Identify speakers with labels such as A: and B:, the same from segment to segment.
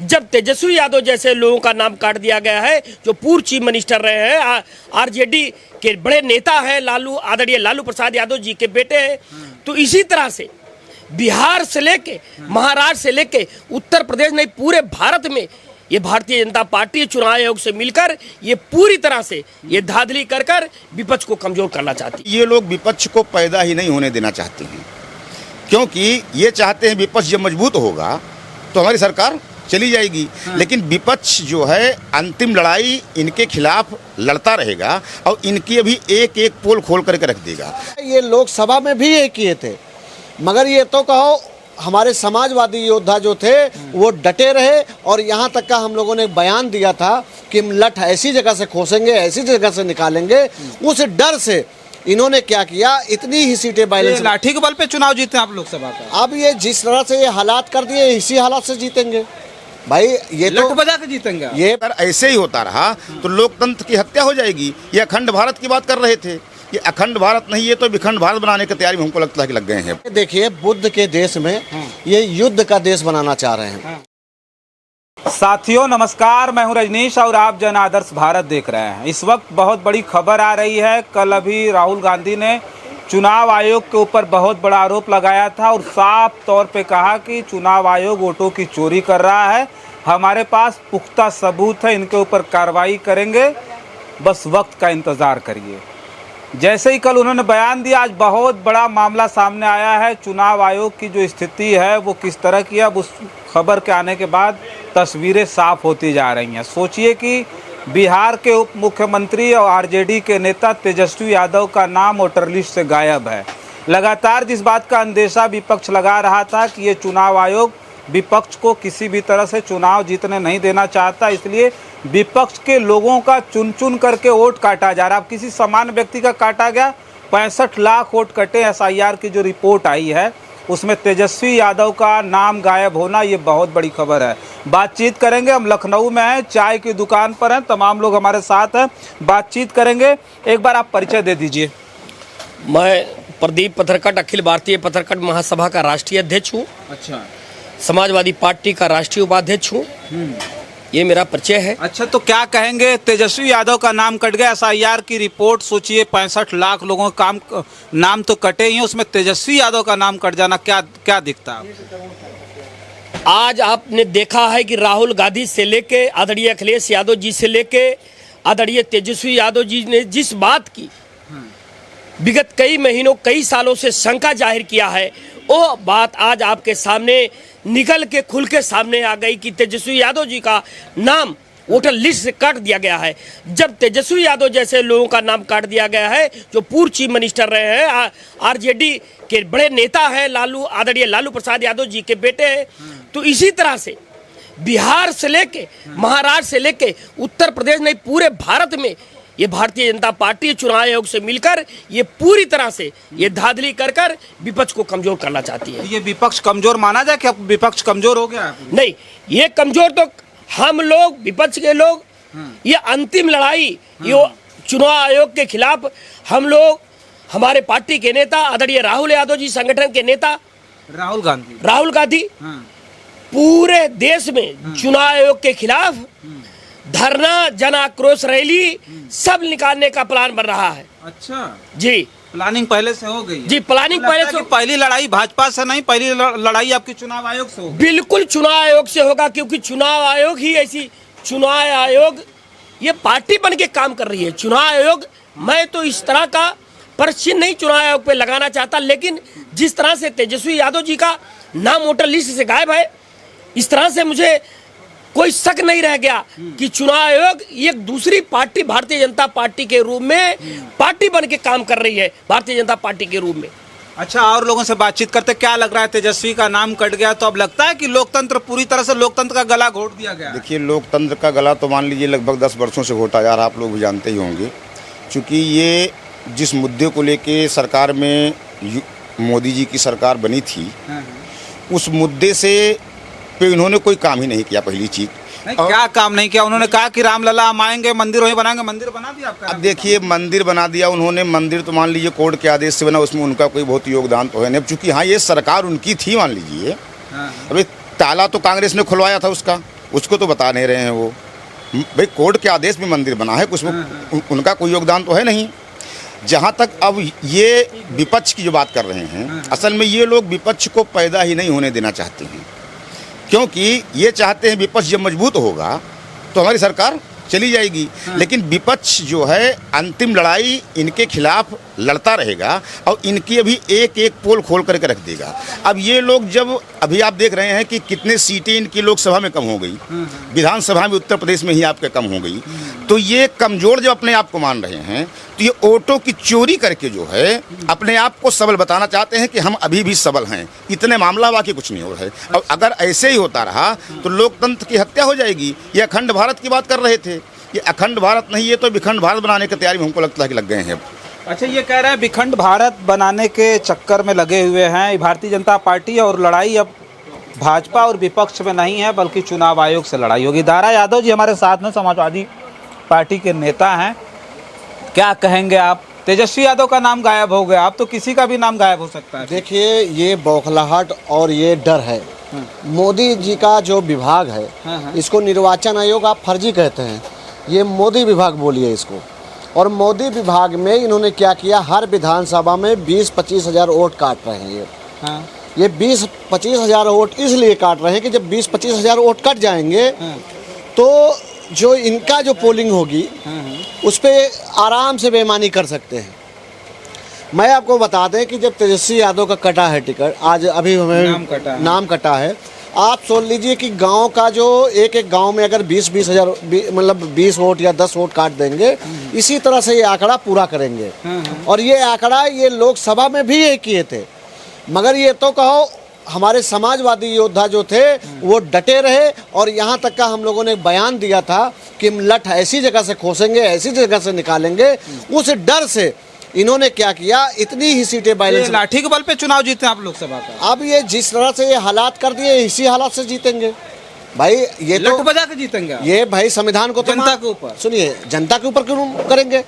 A: जब तेजस्वी यादव जैसे लोगों का नाम काट दिया गया है, जो पूर्व चीफ मिनिस्टर रहे हैं, आरजेडी के बड़े नेता हैं, आदरणीय लालू प्रसाद यादव जी के बेटे हैं, तो इसी तरह से बिहार से लेके महाराष्ट्र से लेके उत्तर प्रदेश नहीं, पूरे भारत में ये भारतीय जनता पार्टी चुनाव आयोग से मिलकर ये पूरी तरह से ये धांधली कर विपक्ष को कमजोर करना चाहती है।
B: ये लोग विपक्ष को पैदा ही नहीं होने देना चाहते हैं, क्योंकि ये चाहते हैं विपक्ष जब मजबूत होगा तो हमारी सरकार चली जाएगी। लेकिन विपक्ष जो है अंतिम लड़ाई इनके खिलाफ लड़ता रहेगा और इनकी अभी एक एक पोल खोल करके रख देगा।
C: ये लोकसभा में भी ये किए थे, मगर ये तो कहो हमारे समाजवादी योद्धा जो थे वो डटे रहे, और यहाँ तक का हम लोगों ने बयान दिया था कि हम लठ ऐसी जगह से खोसेंगे, ऐसी जगह से निकालेंगे। उस डर से इन्होंने क्या किया, इतनी ही सीटें बैलेंस,
D: लाठी के बल पे चुनाव जीते आप लोकसभा का।
C: अब ये जिस तरह से ये हालात कर दिए, इसी हालात से जीतेंगे भाई। ये
D: लठ बजा के जीतेंगे।
C: ये
B: अगर ऐसे ही होता रहा तो लोकतंत्र की हत्या हो जाएगी। ये अखंड भारत की बात कर रहे थे, ये अखंड भारत नहीं, ये तो विखंड भारत बनाने की तैयारी में हमको लगता है कि लग गए हैं।
C: देखिए, बुद्ध के देश में ये युद्ध का देश बनाना चाह रहे हैं।
D: साथियों नमस्कार, मैं हूं रजनीश और आप जन आदर्श भारत देख रहे हैं। इस वक्त बहुत बड़ी खबर आ रही है। कल अभी राहुल गांधी ने चुनाव आयोग के ऊपर बहुत बड़ा आरोप लगाया था और साफ तौर पे कहा कि चुनाव आयोग वोटों की चोरी कर रहा है। हमारे पास पुख्ता सबूत है, इनके ऊपर कार्रवाई करेंगे, बस वक्त का इंतज़ार करिए। जैसे ही कल उन्होंने बयान दिया, आज बहुत बड़ा मामला सामने आया है। चुनाव आयोग की जो स्थिति है वो किस तरह की है, अब उस खबर के आने के बाद तस्वीरें साफ होती जा रही हैं। सोचिए कि बिहार के उप मुख्यमंत्री और आरजेडी के नेता तेजस्वी यादव का नाम वोटर लिस्ट से गायब है। लगातार जिस बात का अंदेशा विपक्ष लगा रहा था कि ये चुनाव आयोग विपक्ष को किसी भी तरह से चुनाव जीतने नहीं देना चाहता, इसलिए विपक्ष के लोगों का चुन चुन करके वोट काटा जा रहा। अब किसी सामान्य व्यक्ति का काटा गया, 65 लाख वोट कटे। एसआईआर की जो रिपोर्ट आई है उसमें तेजस्वी यादव का नाम गायब होना, ये बहुत बड़ी खबर है। बातचीत करेंगे, हम लखनऊ में हैं, चाय की दुकान पर हैं, तमाम लोग हमारे साथ हैं, बातचीत करेंगे। एक बार आप परिचय दे दीजिए।
A: मैं प्रदीप पथरकट, अखिल भारतीय पथरकट महासभा का राष्ट्रीय अध्यक्ष हूँ।
D: अच्छा,
A: समाजवादी पार्टी का राष्ट्रीय उपाध्यक्ष हूँ। ये मेरा परिचय है।
D: अच्छा, तो क्या कहेंगे, तेजस्वी यादव का नाम कट गया। एसआईआर की रिपोर्ट, सोचिए 65 लाख लोगों का नाम तो कटे ही हैं, उसमें तेजस्वी यादव का नाम कट जाना क्या क्या दिखता है?
A: आज आपने देखा है कि राहुल गांधी से लेके आदरणीय अखिलेश यादव जी से लेके आदरणीय तेजस्वी यादव जी ने जिस बात की विगत कई महीनों कई सालों से शंका जाहिर किया है, वो बात आज आपके सामने निकल के खुल के सामने आ गई कि तेजस्वी यादव जी का नाम वोटर लिस्ट से काट दिया गया है। जब तेजस्वी यादव जैसे लोगों का नाम काट दिया गया है, जो पूर्व चीफ मिनिस्टर रहे हैं, आरजेडी के बड़े नेता हैं, आदरणीय लालू प्रसाद यादव जी के बेटे हैं, तो इसी तरह से बिहार से लेके महाराष्ट्र से लेके उत्तर प्रदेश नहीं, पूरे भारत में ये भारतीय जनता पार्टी चुनाव आयोग से मिलकर ये पूरी तरह से ये धांधली कर विपक्ष को कमजोर करना चाहती है।
D: ये विपक्ष कमजोर माना जाए? क्या विपक्ष कमजोर हो गया?
A: नहीं, ये कमजोर तो हम लोग, विपक्ष के लोग, ये अंतिम लड़ाई ये चुनाव आयोग के खिलाफ हम लोग, हमारे पार्टी के नेता आदरणीय राहुल यादव जी, संगठन के नेता राहुल गांधी पूरे देश में चुनाव आयोग के खिलाफ धरना, जन आक्रोश रैली सब निकालने का प्लान बन रहा है।
D: अच्छा
A: जी,
D: प्लानिंग पहले से हो गई है?
A: जी, प्लानिंग पहले से।
D: पहली लड़ाई भाजपा से नहीं, पहली लड़ाई आपकी चुनाव आयोग से होगी?
A: बिल्कुल चुनाव आयोग से होगा, क्योंकि चुनाव आयोग ही ऐसी, चुनाव आयोग ये पार्टी बन के काम कर रही है। चुनाव आयोग, मैं तो इस तरह का प्रश्न नहीं चुनाव आयोग पे लगाना चाहता, लेकिन जिस तरह से तेजस्वी यादव जी का नाम वोटर लिस्ट से गायब है, इस तरह से मुझे कोई शक नहीं रह गया कि चुनाव आयोग एक दूसरी पार्टी भारतीय जनता पार्टी के रूप में पार्टी बन के काम कर रही है, भारतीय जनता पार्टी के रूप में।
D: अच्छा, और लोगों से बातचीत करते क्या लग रहा है? तेजस्वी का नाम कट गया तो अब लगता है कि लोकतंत्र पूरी तरह से, लोकतंत्र का गला घोट दिया गया?
B: देखिए, लोकतंत्र का गला तो मान लीजिए लगभग 10 वर्षों से घोटा जा रहा, आप लोग भी जानते ही होंगे। चूँकि ये जिस मुद्दे को लेके सरकार में मोदी जी की सरकार बनी थी, उस मुद्दे से पे इन्होंने कोई काम ही नहीं किया। पहली चीज,
D: क्या काम नहीं किया? उन्होंने कहा कि रामलला हम आएंगे, मंदिर वहीं बनाएंगे, मंदिर बना दिया आपका?
B: अब देखिए, मंदिर बना दिया उन्होंने, मंदिर तो मान लीजिए कोर्ट के आदेश से बना, उसमें उनका कोई बहुत योगदान तो है नहीं। चूंकि हाँ, ये सरकार उनकी थी, मान लीजिए। अभी ताला तो कांग्रेस ने खुलवाया था उसका, उसको तो बता नहीं रहे हैं वो। भाई कोर्ट के आदेश में मंदिर बना है, उसमें उनका कोई योगदान तो है नहीं। जहाँ तक अब ये विपक्ष की जो बात कर रहे हैं, असल में ये लोग विपक्ष को पैदा ही नहीं होने देना चाहते हैं, क्योंकि ये चाहते हैं विपक्ष जब मजबूत होगा तो हमारी सरकार चली जाएगी। लेकिन विपक्ष जो है अंतिम लड़ाई इनके खिलाफ लड़ता रहेगा और इनकी अभी एक एक पोल खोल करके रख देगा। अब ये लोग जब अभी आप देख रहे हैं कि कितने सीटें इनकी लोकसभा में कम हो गई, विधानसभा में उत्तर प्रदेश में ही आपके कम हो गई, तो ये कमज़ोर जब अपने आप को मान रहे हैं तो ये वोटों की चोरी करके जो है अपने आप को सबल बताना चाहते हैं कि हम अभी भी सबल हैं। इतने मामला बाकी कुछ नहीं हो रहा है। अब अगर ऐसे ही होता रहा तो लोकतंत्र की हत्या हो जाएगी। ये अखंड भारत की बात कर रहे थे, ये अखंड भारत नहीं, ये तो विखंड भारत बनाने की तैयारी में हमको लगता है कि लग गए हैं।
D: अच्छा, ये कह रहे हैं विखंड भारत बनाने के चक्कर में लगे हुए हैं भारतीय जनता पार्टी, और लड़ाई अब भाजपा और विपक्ष में नहीं है बल्कि चुनाव आयोग से लड़ाई होगी। दारा यादव जी हमारे साथ में समाजवादी पार्टी के नेता हैं, क्या कहेंगे आप? तेजस्वी यादव का नाम गायब हो गया, अब तो किसी का भी नाम गायब हो सकता है।
C: देखिए, ये बौखलाहट और ये डर है। मोदी जी का जो विभाग है, इसको निर्वाचन आयोग आप फर्जी कहते हैं, ये मोदी विभाग बोलिए इसको। और मोदी विभाग में इन्होंने क्या किया, हर विधानसभा में 20-25 हज़ार वोट काट रहे हैं। ये 20-25 हज़ार वोट इसलिए काट रहे हैं कि जब 20-25 हज़ार वोट कट जाएंगे तो जो इनका जो पोलिंग होगी उस पर आराम से बेईमानी कर सकते हैं। मैं आपको बता दें कि जब तेजस्वी यादव का कटा है टिकट, आज अभी हमें नाम कटा है, आप सोच लीजिए कि गांव का जो एक एक गांव में अगर 20-20 हज़ार मतलब 20 वोट या 10 वोट काट देंगे, इसी तरह से ये आंकड़ा पूरा करेंगे। और ये आंकड़ा ये लोकसभा में भी ये किए थे, मगर ये तो कहो हमारे समाजवादी योद्धा जो थे वो डटे रहे। और यहाँ तक का हम लोगों ने एक बयान दिया था कि हम लठ ऐसी जगह से खोसेंगे, ऐसी जगह से निकालेंगे। उस डर से इन्होंने क्या किया, इतनी ही सीटें बैलेंस,
D: लाठी के बल पे चुनाव जीते आप लोकसभा का।
C: अब ये जिस तरह से ये हालात कर दिए, इसी हालात से जीतेंगे भाई। ये
D: लठ
C: तो
D: बजा के जीतेंगे
C: ये भाई संविधान को
D: जनता के ऊपर,
C: सुनिए, जनता के ऊपर क्यों करेंगे।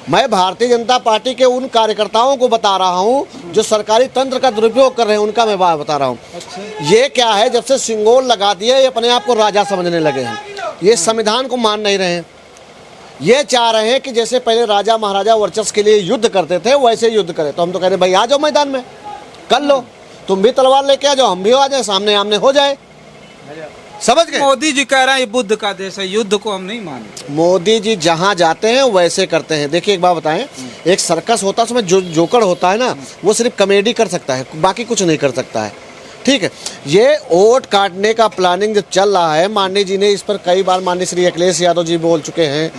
C: मैं भारतीय जनता पार्टी के उन कार्यकर्ताओं को बता रहा हूं जो सरकारी तंत्र का दुरुपयोग कर रहे हैं, उनका मैं बात बता रहा हूं। अच्छा। ये क्या है, जब से सिंगोल लगा दिए ये अपने आप को राजा समझने लगे हैं। ये संविधान को मान नहीं रहे हैं। ये चाह रहे हैं कि जैसे पहले राजा महाराजा वर्चस्व के लिए युद्ध करते थे वैसे युद्ध करें। तो हम तो कह रहे भाई आ जाओ मैदान में, कर लो, तुम भी तलवार लेके आ जाओ, हम भी आ जाए, सामने आमने हो जाए। समझ गए?
D: मोदी जी कह रहे हैं ये बुद्ध का देश है, युद्ध को हम नहीं मानते।
C: मोदी जी जहाँ जाते हैं वैसे करते हैं। देखिए एक बात बताएं, एक सर्कस होता है उसमें जो जोकर होता है ना, वो सिर्फ कॉमेडी कर सकता है, बाकी कुछ नहीं कर सकता है। ठीक है, ये वोट काटने का प्लानिंग जब चल रहा है, माननीय जी ने इस पर कई बार माननीय श्री अखिलेश यादव जी बोल चुके हैं,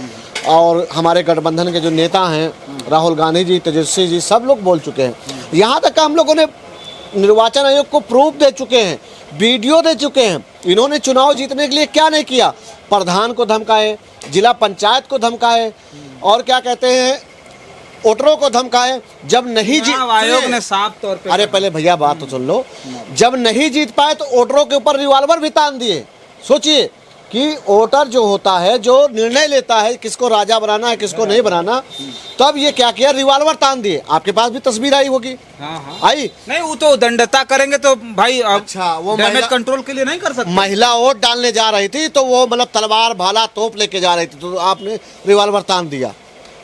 C: और हमारे गठबंधन के जो नेता हैं राहुल गांधी जी, तेजस्वी जी, सब लोग बोल चुके हैं। यहाँ तक हम लोगों ने निर्वाचन आयोग को प्रूफ दे चुके हैं, वीडियो दे चुके हैं। इन्होंने चुनाव जीतने के लिए क्या नहीं किया, प्रधान को धमकाए, जिला पंचायत को धमकाए, और क्या कहते हैं वोटरों को धमकाए। जब नहीं जीत,
D: आयोग ने साफ तौर पे,
C: अरे पहले भैया बात तो सुन लो, जब नहीं जीत पाए तो वोटरों के ऊपर रिवॉल्वर भी तान दिए। सोचिए कि वोटर जो होता है, जो निर्णय लेता है किसको राजा बनाना है किसको नहीं बनाना, तो अब ये क्या किया, रिवॉल्वर तान दिए। आपके पास भी तस्वीर आई होगी। आई
D: नहीं, वो तो दंडता करेंगे तो भाई।
C: अच्छा, वो
D: डैमेज कंट्रोल के लिए नहीं कर सकते।
C: महिला वोट डालने जा रही थी तो वो मतलब तलवार भाला तोप लेके जा रही थी, तो आपने रिवॉल्वर तान दिया।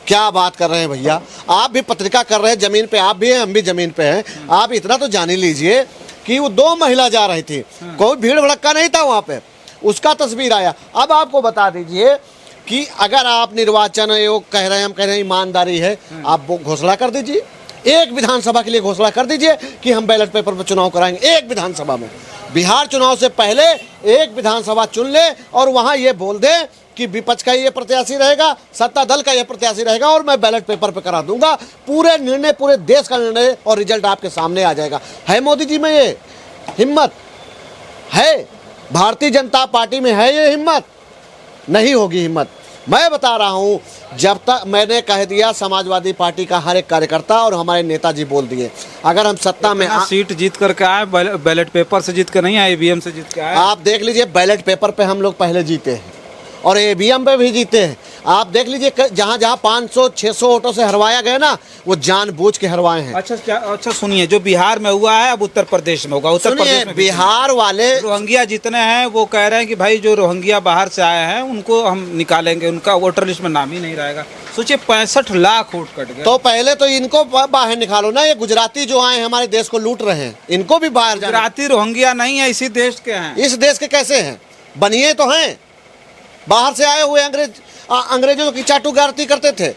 C: क्या बात कर रहे हैं भैया, आप भी पत्रिका कर रहे हैं, जमीन पे आप भी हैं, हम भी जमीन पे हैं। आप इतना तो जान ही लीजिए कि वो 2 महिला जा रही थी, कोई भीड़ भड़क्का नहीं था वहाँ पे, उसका तस्वीर आया। अब आपको बता दीजिए कि अगर आप निर्वाचन आयोग कह रहे हैं, हम कह रहे हैं ईमानदारी है, आप वो घोषणा कर दीजिए, एक विधानसभा के लिए घोषणा कर दीजिए कि हम बैलेट पेपर पर चुनाव कराएंगे। एक विधानसभा में, बिहार चुनाव से पहले एक विधानसभा चुन ले और वहाँ ये बोल दे कि विपक्ष का ये प्रत्याशी रहेगा, सत्ता दल का ये प्रत्याशी रहेगा, और मैं बैलेट पेपर पे करा दूंगा। पूरे निर्णय, पूरे देश का निर्णय और रिजल्ट आपके सामने आ जाएगा। है मोदी जी में ये हिम्मत? है भारतीय जनता पार्टी में? है ये हिम्मत? नहीं होगी हिम्मत। मैं बता रहा हूं, जब तक मैंने कह दिया, समाजवादी पार्टी का हर एक कार्यकर्ता और हमारे नेताजी बोल दिए, अगर हम सत्ता में
D: सीट जीत करके आए, बैलेट पेपर से जीत कर नहीं आए, ईवीएम से जीत के आए।
C: आप देख लीजिए, बैलेट पेपर पे हम लोग पहले जीते हैं और ईवीएम पे भी जीते हैं। आप देख लीजिए जहाँ जहाँ 500-600 वोटों से हरवाया गया ना, वो जानबूझ के हरवाए हैं।
D: अच्छा सुनिए, जो बिहार में हुआ है अब उत्तर प्रदेश में होगा। उत्तर प्रदेश में
C: बिहार वाले
D: रोहिंग्या जितने हैं वो कह रहे हैं कि भाई जो रोहिंग्या बाहर से आए हैं उनको हम निकालेंगे, उनका वोटर लिस्ट में नाम ही नहीं रहेगा। सोचिए 65 लाख वोट कट गए।
C: तो पहले तो इनको बाहर निकालो ना, ये गुजराती जो आए हमारे देश को लूट रहे हैं, इनको भी बाहर जाना।
D: गुजराती रोहिंग्या नहीं है, इसी देश के हैं।
C: इस देश के कैसे हैं? बनिए तो हैं, बाहर से आए हुए अंग्रेजों की चाटुकारिता करते थे।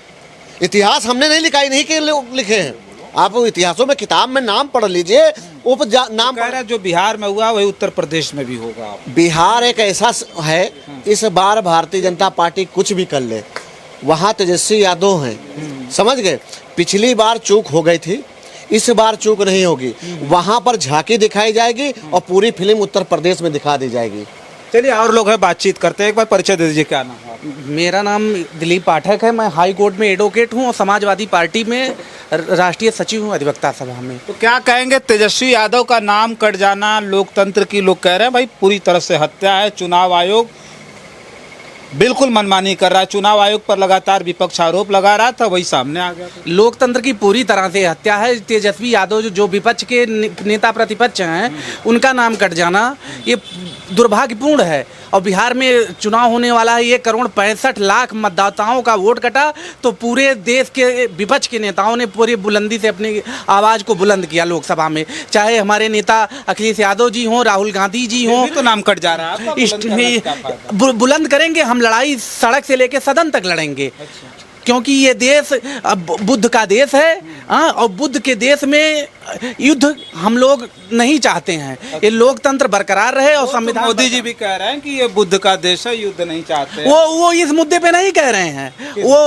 C: इतिहास हमने नहीं लिखा, नहीं के लोग लिखे हैं। आप इतिहासों में किताब में नाम पढ़ लीजिए, नाम
D: कह रहा है जो बिहार में हुआ वही उत्तर प्रदेश में भी होगा।
C: बिहार एक ऐसा है, इस बार भारतीय जनता पार्टी कुछ भी कर ले, वहाँ तेजस्वी यादव हैं, समझ गए। पिछली बार चूक हो गई थी, इस बार चूक नहीं होगी। वहाँ पर झांकी दिखाई जाएगी और पूरी फिल्म उत्तर प्रदेश में दिखा दी जाएगी।
D: चलिए और लोग हैं, बातचीत करते हैं। एक बार परिचय दे दीजिए, क्या नाम है?
E: मेरा नाम दिलीप पाठक है। मैं हाई कोर्ट में एडवोकेट हूँ और समाजवादी पार्टी में राष्ट्रीय सचिव हूँ अधिवक्ता सभा में।
D: तो क्या कहेंगे, तेजस्वी यादव का नाम कट जाना लोकतंत्र की, लोग कह रहे हैं भाई पूरी तरह से हत्या है। चुनाव आयोग बिल्कुल मनमानी कर रहा है। चुनाव आयोग पर लगातार विपक्ष आरोप लगा रहा था, वही सामने आ गया।
E: लोकतंत्र की पूरी तरह से हत्या है। तेजस्वी यादव जो विपक्ष के नेता प्रतिपक्ष हैं, उनका नाम कट जाना ये दुर्भाग्यपूर्ण है। और बिहार में चुनाव होने वाला है, 1,65,00,000 मतदाताओं का वोट कटा, तो पूरे देश के विपक्ष के नेताओं ने पूरी बुलंदी से अपनी आवाज़ को बुलंद किया लोकसभा में। चाहे हमारे नेता अखिलेश यादव जी हों, राहुल गांधी जी हों,
D: तो नाम कट जा रहा है।
E: बुलंद करेंगे हम, लड़ाई सड़क से लेकर सदन तक लड़ेंगे। क्योंकि ये देश बुद्ध का देश है, और बुद्ध के देश में युद्ध हम लोग नहीं चाहते हैं। ये लोकतंत्र बरकरार रहे और संविधान।
D: मोदी जी भी कह रहे हैं कि ये बुद्ध का देश है, युद्ध नहीं चाहते।
E: वो इस मुद्दे पे नहीं कह रहे हैं। वो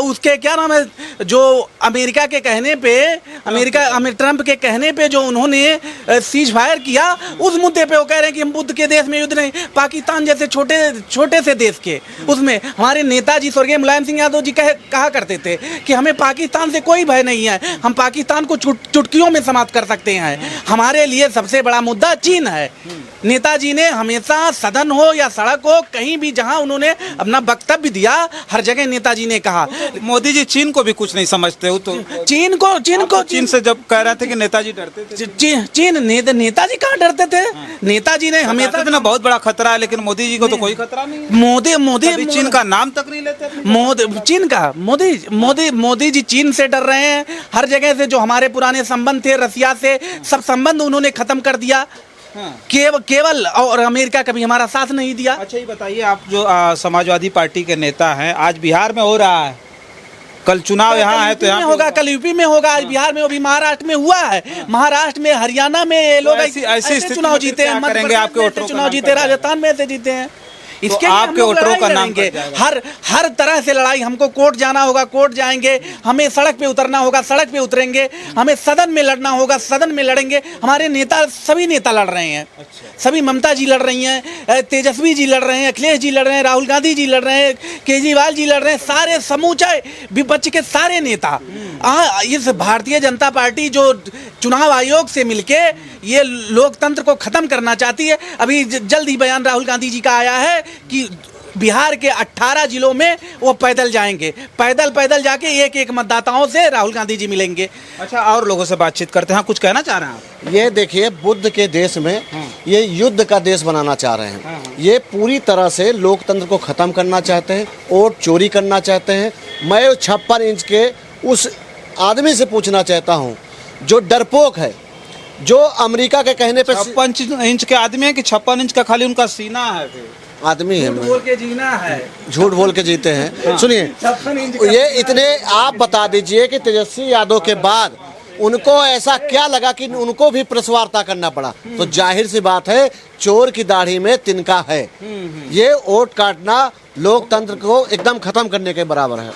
E: उसके क्या नाम है, जो अमेरिका के कहने पे, ट्रंप के कहने पे जो उन्होंने सीज फायर किया, उस मुद्दे पे वो कह रहे हैं कि हम बुद्ध के देश में युद्ध नहीं। पाकिस्तान जैसे छोटे से देश के उसमें हमारे नेताजी स्वर्गीय मुलायम सिंह यादव जी कहा करते थे कि हमें पाकिस्तान से कोई भय नहीं है, हम पाकिस्तान को चुटकियों में समाप्त कर सकते हैं। हमारे लिए सबसे बड़ा मुद्दा चीन है। नेताजी ने हमेशा सदन हो या सड़क हो, कहीं भी जहां उन्होंने अपना वक्तव्य दिया, हर जगह नेताजी ने कहा।
D: मोदी जी चीन को भी कुछ नहीं समझते हो, तो
E: चीन
D: से जब कह रहे थे कि नेताजी डरते थे,
E: नेताजी कहाँ डरते थे? नेताजी ने हमेशा
D: इतना बहुत बड़ा खतरा है, लेकिन मोदी जी को तो कोई खतरा नहीं है।
E: मोदी
D: चीन का नाम तक नहीं लेते।
E: मोदी जी चीन से डर रहे हैं। हर जगह से जो हमारे पुराने संबंध थे रसिया से, सब संबंध उन्होंने खत्म कर दिया। केवल और अमेरिका कभी हमारा साथ नहीं दिया।
D: अच्छा ये बताइए, आप जो समाजवादी पार्टी के नेता हैं, आज बिहार में हो रहा है, कल चुनाव यहाँ है तो यहाँ
E: होगा, कल यूपी में होगा, आज बिहार में, अभी महाराष्ट्र में हुआ है। महाराष्ट्र में, हरियाणा में ये लोग ऐसे चुनाव जीते हैं।
D: करेंगे आपके वोटरों
E: चुनाव जीते, राजस्थान में से जीते हैं। इसके
D: तो आपके वोटरों का नाम
E: हर तरह से लड़ाई। हमको कोर्ट जाना होगा, कोर्ट जाएंगे। हमें सड़क पे उतरना होगा, सड़क पे उतरेंगे। हमें सदन में लड़ना होगा, सदन में लड़ेंगे। हमारे नेता, सभी नेता लड़ रहे हैं। सभी, ममता जी लड़ रही हैं, तेजस्वी जी लड़ रहे हैं, अखिलेश जी लड़ रहे हैं, राहुल गांधी जी लड़ रहे हैं, केजरीवाल जी लड़ रहे हैं। सारे समूचे विपक्ष के सारे नेता इस भारतीय जनता पार्टी जो चुनाव आयोग से मिलके ये लोकतंत्र को खत्म करना चाहती है। अभी जल्द ही बयान राहुल गांधी जी का आया है कि बिहार के 18 जिलों में वो पैदल जाएंगे, पैदल जाके एक मतदाताओं से राहुल गांधी जी मिलेंगे।
D: अच्छा और लोगों से बातचीत करते हैं, कुछ कहना चाह रहे हैं आप?
C: ये देखिए, बुद्ध के देश में ये युद्ध का देश बनाना चाह रहे हैं। ये पूरी तरह से लोकतंत्र को खत्म करना चाहते हैं, वोट चोरी करना चाहते हैं। मैं 56 इंच के उस आदमी से पूछना चाहता हूँ जो डरपोक है, जो अमेरिका के कहने पे
D: 56 इंच के आदमी है कि 56 इंच का खाली उनका सीना है?
C: आदमी है,
E: झूठ बोल के जीना है,
C: झूठ बोल के जीते हैं। सुनिए, ये इतने आप बता दीजिए कि तेजस्वी यादव के बाद उनको ऐसा क्या लगा कि उनको भी प्रेस वार्ता करना पड़ा? तो जाहिर सी बात है, चोर की दाढ़ी में तिनका है। ये वोट काटना लोकतंत्र को एकदम खत्म करने के बराबर है।